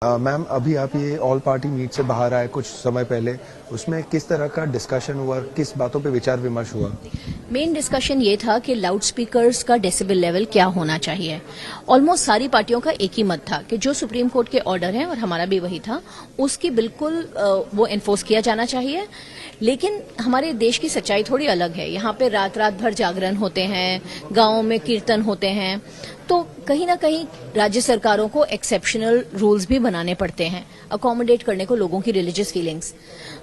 Ma'am, अभी आप ये ऑल पार्टी मीट से बाहर आए कुछ समय पहले, उसमें किस तरह का डिस्कशन हुआ, किस बातों पे विचार विमर्श हुआ? मेन डिस्कशन ये था कि लाउड स्पीकर्स का डेसिबल लेवल क्या होना चाहिए। ऑलमोस्ट सारी पार्टियों का एक ही मत था कि जो सुप्रीम कोर्ट के ऑर्डर हैं, और हमारा भी वही था, उसकी बिल्कुल वो एनफोर्स किया जाना चाहिए। लेकिन हमारे देश की सच्चाई थोड़ी अलग है। यहाँ पे रात रात भर जागरण होते हैं, गांवों में कीर्तन होते हैं, तो कहीं ना कहीं राज्य सरकारों को एक्सेप्शनल रूल्स भी बनाने पड़ते हैं अकोमोडेट करने को लोगों की रिलीजियस फीलिंग्स।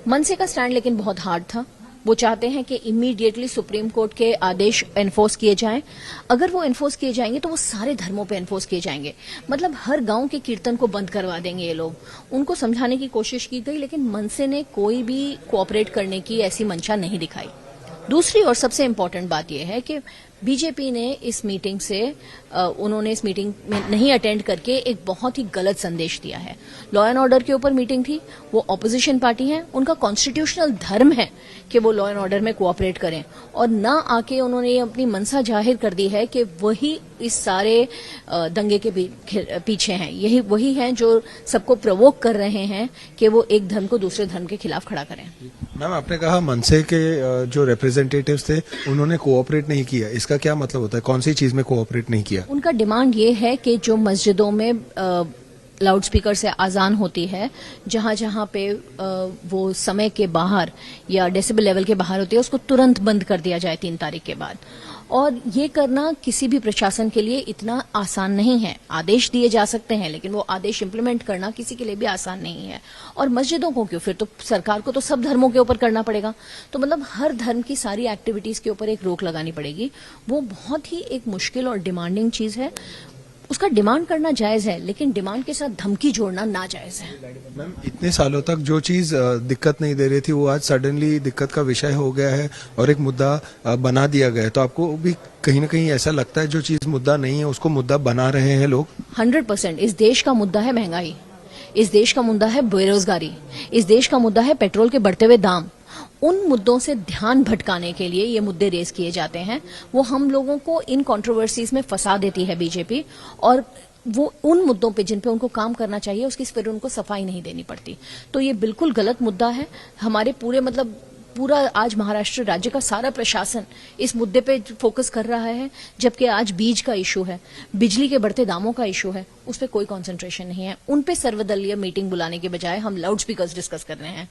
मनसे का स्टैंड लेकिन बहुत हार्ड था। वो चाहते हैं कि इमीडिएटली सुप्रीम कोर्ट के आदेश एनफोर्स किए जाएं। अगर वो एनफोर्स किए जाएंगे तो वो सारे धर्मों पे एनफोर्स किए जाएंगे। मतलब हर गांव के कीर्तन को बंद करवा देंगे ये लोग। उनको समझाने की कोशिश की गई, लेकिन मनसे ने कोई भी कोऑपरेट करने की ऐसी मंशा नहीं दिखाई। दूसरी और सबसे इम्पोर्टेंट बात यह है कि बीजेपी ने इस मीटिंग से उन्होंने इस मीटिंग में नहीं अटेंड करके एक बहुत ही गलत संदेश दिया है। लॉ एंड ऑर्डर के ऊपर मीटिंग थी, वो ऑपोजिशन पार्टी है, उनका कॉन्स्टिट्यूशनल धर्म है कि वो लॉ एंड ऑर्डर में कोऑपरेट करें, और ना आके उन्होंने अपनी मनसा जाहिर कर दी है कि वही इस सारे दंगे के पीछे हैं। यही वही हैं जो सबको प्रवोक कर रहे हैं कि वो एक धर्म को दूसरे धर्म के खिलाफ खड़ा करें। मैम, आपने कहा मनसे के जो रिप्रेजेंटेटिव्स थे उन्होंने कोऑपरेट नहीं किया, इसका क्या मतलब होता है? कौन सी चीज में कोऑपरेट नहीं किया? उनका डिमांड ये है कि जो मस्जिदों में लाउड स्पीकर से आजान होती है, जहां जहां पे वो समय के बाहर या डेसिबल लेवल के बाहर होती है, उसको तुरंत बंद कर दिया जाए 3 तारीख के बाद। और ये करना किसी भी प्रशासन के लिए इतना आसान नहीं है। आदेश दिए जा सकते हैं, लेकिन वो आदेश इंप्लीमेंट करना किसी के लिए भी आसान नहीं है। और मस्जिदों को क्यों, फिर तो सरकार को तो सब धर्मों के ऊपर करना पड़ेगा। तो मतलब हर धर्म की सारी एक्टिविटीज के ऊपर एक रोक लगानी पड़ेगी। वो बहुत ही एक मुश्किल और डिमांडिंग चीज है। उसका डिमांड करना जायज है, लेकिन डिमांड के साथ धमकी जोड़ना नाजायज है। मैम, इतने सालों तक जो चीज दिक्कत नहीं दे रही थी वो आज सडनली दिक्कत का विषय हो गया है और एक मुद्दा बना दिया गया है, तो आपको भी कहीं ना कहीं ऐसा लगता है जो चीज मुद्दा नहीं है उसको मुद्दा बना रहे हैं लोग? 100%। इस देश का मुद्दा है महंगाई, इस देश का मुद्दा है बेरोजगारी, इस देश का मुद्दा है पेट्रोल के बढ़ते हुए दाम। उन मुद्दों से ध्यान भटकाने के लिए ये मुद्दे रेज किए जाते हैं। वो हम लोगों को इन कंट्रोवर्सीज में फंसा देती है बीजेपी, और वो उन मुद्दों पे जिन पे उनको काम करना चाहिए उसकी फिर उनको सफाई नहीं देनी पड़ती। तो ये बिल्कुल गलत मुद्दा है। हमारे पूरा आज महाराष्ट्र राज्य का सारा प्रशासन इस मुद्दे पे फोकस कर रहा है, जबकि आज बीज का इशू है, बिजली के बढ़ते दामों का इशू है, उस पर कोई कंसंट्रेशन नहीं है। उन पे सर्वदलीय मीटिंग बुलाने के बजाय हम लाउड स्पीकर्स डिस्कस कर रहे हैं।